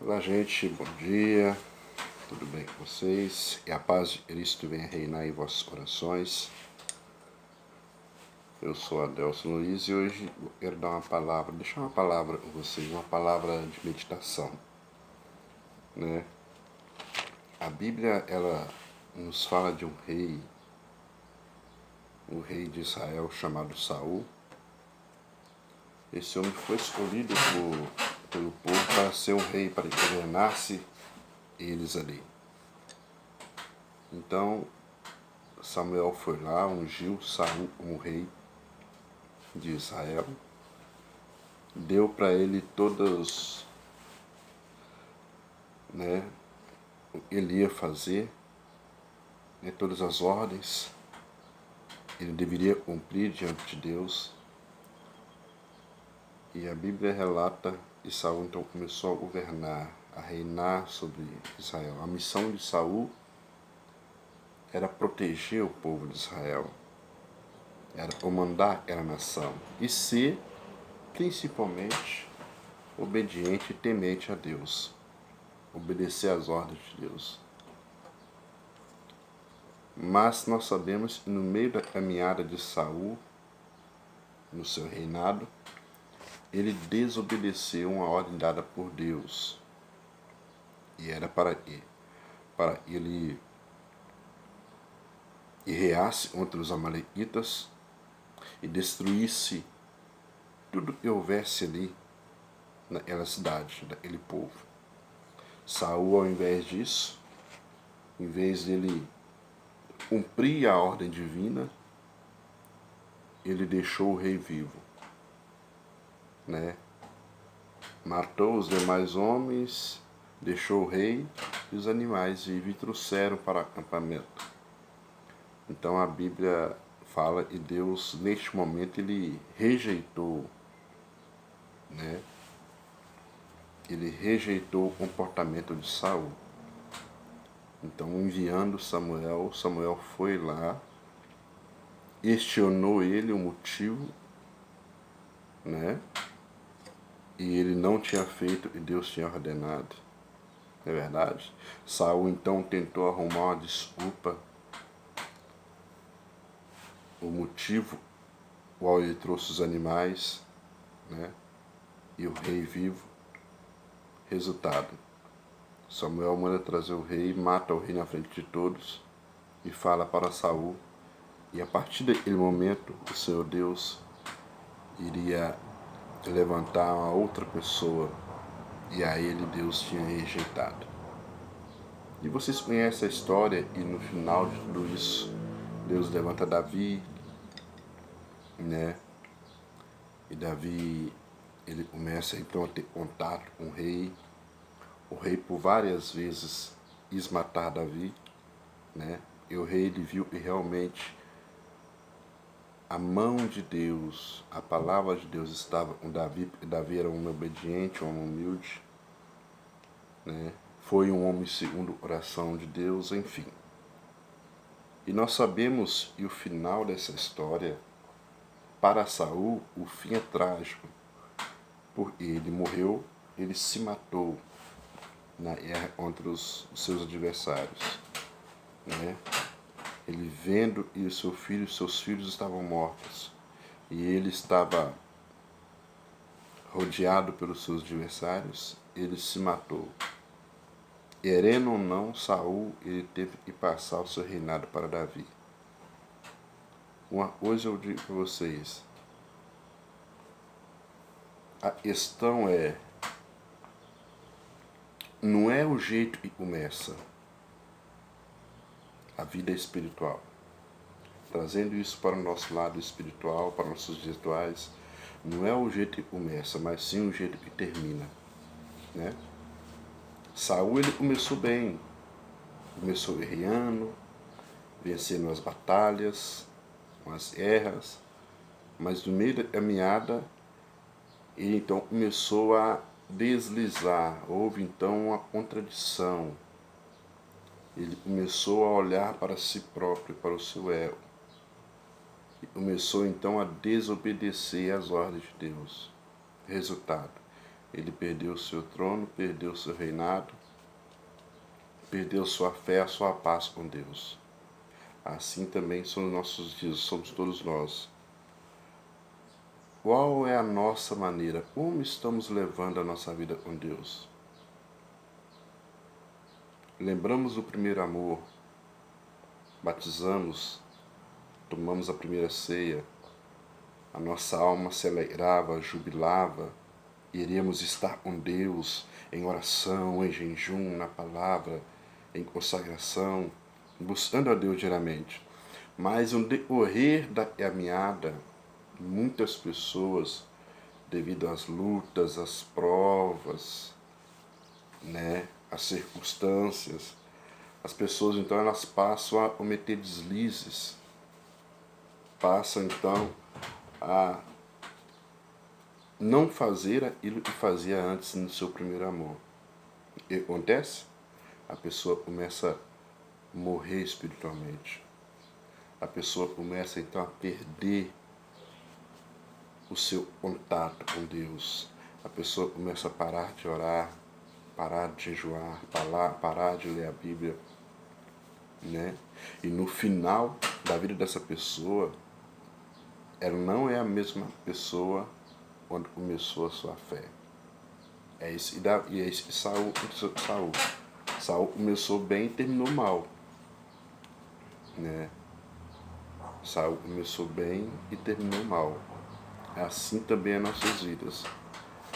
Olá, gente, bom dia, tudo bem com vocês? E a paz de Cristo venha reinar em vossos corações. Eu sou Adelson Luiz e hoje eu quero deixar uma palavra com vocês, uma palavra de meditação, né? A Bíblia, ela nos fala de um rei de Israel chamado Saul. Esse homem foi escolhido pelo povo para ser um rei, para que governasse eles ali. Então, Samuel foi lá, ungiu Saul como rei de Israel, deu para ele todas, o que ele ia fazer, todas as ordens, ele deveria cumprir diante de Deus. E a Bíblia relata que Saul então começou a governar, a reinar sobre Israel. A missão de Saul era proteger o povo de Israel, era comandar aquela nação e ser, principalmente, obediente e temente a Deus, obedecer às ordens de Deus. Mas nós sabemos que no meio da caminhada de Saul, no seu reinado, ele desobedeceu uma ordem dada por Deus. E era para quê? Para ele guerreasse contra os amalequitas e destruísse tudo que houvesse ali naquela cidade, daquele povo. Saul, ao invés disso, em vez dele cumprir a ordem divina, ele deixou o rei vivo, Matou os demais homens, deixou o rei e os animais vivos e trouxeram para o acampamento. Então a Bíblia fala que Deus, neste momento, ele rejeitou, Ele rejeitou o comportamento de Saul. Então, enviando Samuel, Samuel foi lá, questionou ele o motivo, E ele não tinha feito o que Deus tinha ordenado. Não é verdade? Saul então tentou arrumar uma desculpa, o motivo qual ele trouxe os animais, e o rei vivo. Resultado: Samuel manda trazer o rei, mata o rei na frente de todos e fala para Saul. E a partir daquele momento, o Senhor Deus iria levantar uma outra pessoa, e a ele Deus tinha rejeitado. E vocês conhecem a história, e no final de tudo isso, Deus levanta Davi, E Davi, ele começa então a ter contato com o rei. O rei por várias vezes quis matar Davi, E o rei, ele viu que realmente a mão de Deus, a palavra de Deus estava com Davi, porque Davi era um homem obediente, um homem humilde, Foi um homem segundo o coração de Deus, enfim. E nós sabemos que o final dessa história, para Saul, o fim é trágico, porque ele morreu, ele se matou na guerra contra os seus adversários, Ele vendo que seus filhos estavam mortos, e ele estava rodeado pelos seus adversários, ele se matou. Querendo ou não, Saul, ele teve que passar o seu reinado para Davi. Uma coisa eu digo para vocês, a questão não é o jeito que começa a vida espiritual. Trazendo isso para o nosso lado espiritual, para nossos rituais, não é o jeito que começa, mas sim o jeito que termina, Saul, ele começou bem, começou guerreando, vencendo as batalhas, as guerras, mas no meio da caminhada, ele então começou a deslizar, houve então uma contradição. Ele começou a olhar para si próprio, para o seu ego, e começou então a desobedecer às ordens de Deus. Resultado: ele perdeu o seu trono, perdeu o seu reinado, perdeu sua fé, a sua paz com Deus. Assim também são os nossos dias, somos todos nós. Qual é a nossa maneira? Como estamos levando a nossa vida com Deus? Lembramos do primeiro amor, batizamos, tomamos a primeira ceia, a nossa alma se alegrava, jubilava, iremos estar com Deus em oração, em jejum, na palavra, em consagração, buscando a Deus diariamente. Mas no decorrer da caminhada, muitas pessoas, devido às lutas, às provas, né, às circunstâncias, as pessoas então elas passam a cometer deslizes, passam então a não fazer aquilo que fazia antes no seu primeiro amor. O que acontece? A pessoa começa a morrer espiritualmente. A pessoa começa então a perder o seu contato com Deus. A pessoa começa a parar de orar, parar de jejuar, parar de ler a Bíblia, né? E no final da vida dessa pessoa, ela não é a mesma pessoa quando começou a sua fé. É isso que Saul começou bem e terminou mal, né? Saul começou bem e terminou mal. Assim também as nossas vidas.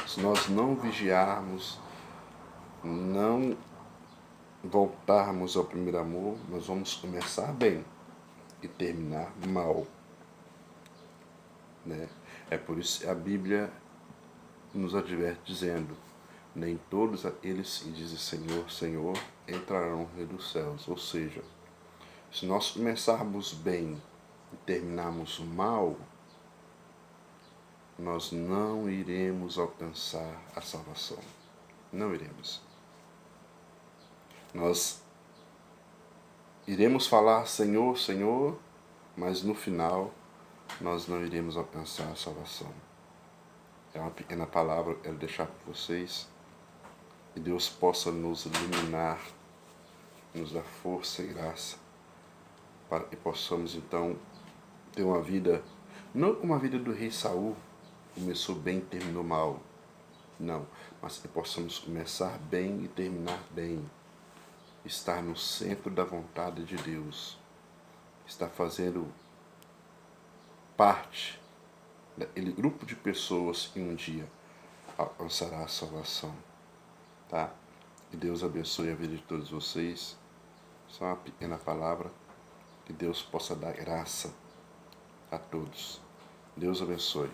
Se nós não vigiarmos, não voltarmos ao primeiro amor, nós vamos começar bem e terminar mal, né? É por isso que a Bíblia nos adverte dizendo: nem todos aqueles que dizem Senhor, Senhor, entrarão no reino dos céus. Ou seja, se nós começarmos bem e terminarmos mal, nós não iremos alcançar a salvação. Não iremos. Nós iremos falar Senhor, Senhor, mas no final nós não iremos alcançar a salvação. É uma pequena palavra que eu quero deixar para vocês. Que Deus possa nos iluminar, nos dar força e graça, para que possamos então ter uma vida, não como a vida do rei Saul, começou bem e terminou mal. Não, mas que possamos começar bem e terminar bem. Estar no centro da vontade de Deus. Estar fazendo parte daquele grupo de pessoas que um dia alcançará a salvação. Tá? Que Deus abençoe a vida de todos vocês. Só uma pequena palavra. Que Deus possa dar graça a todos. Deus abençoe.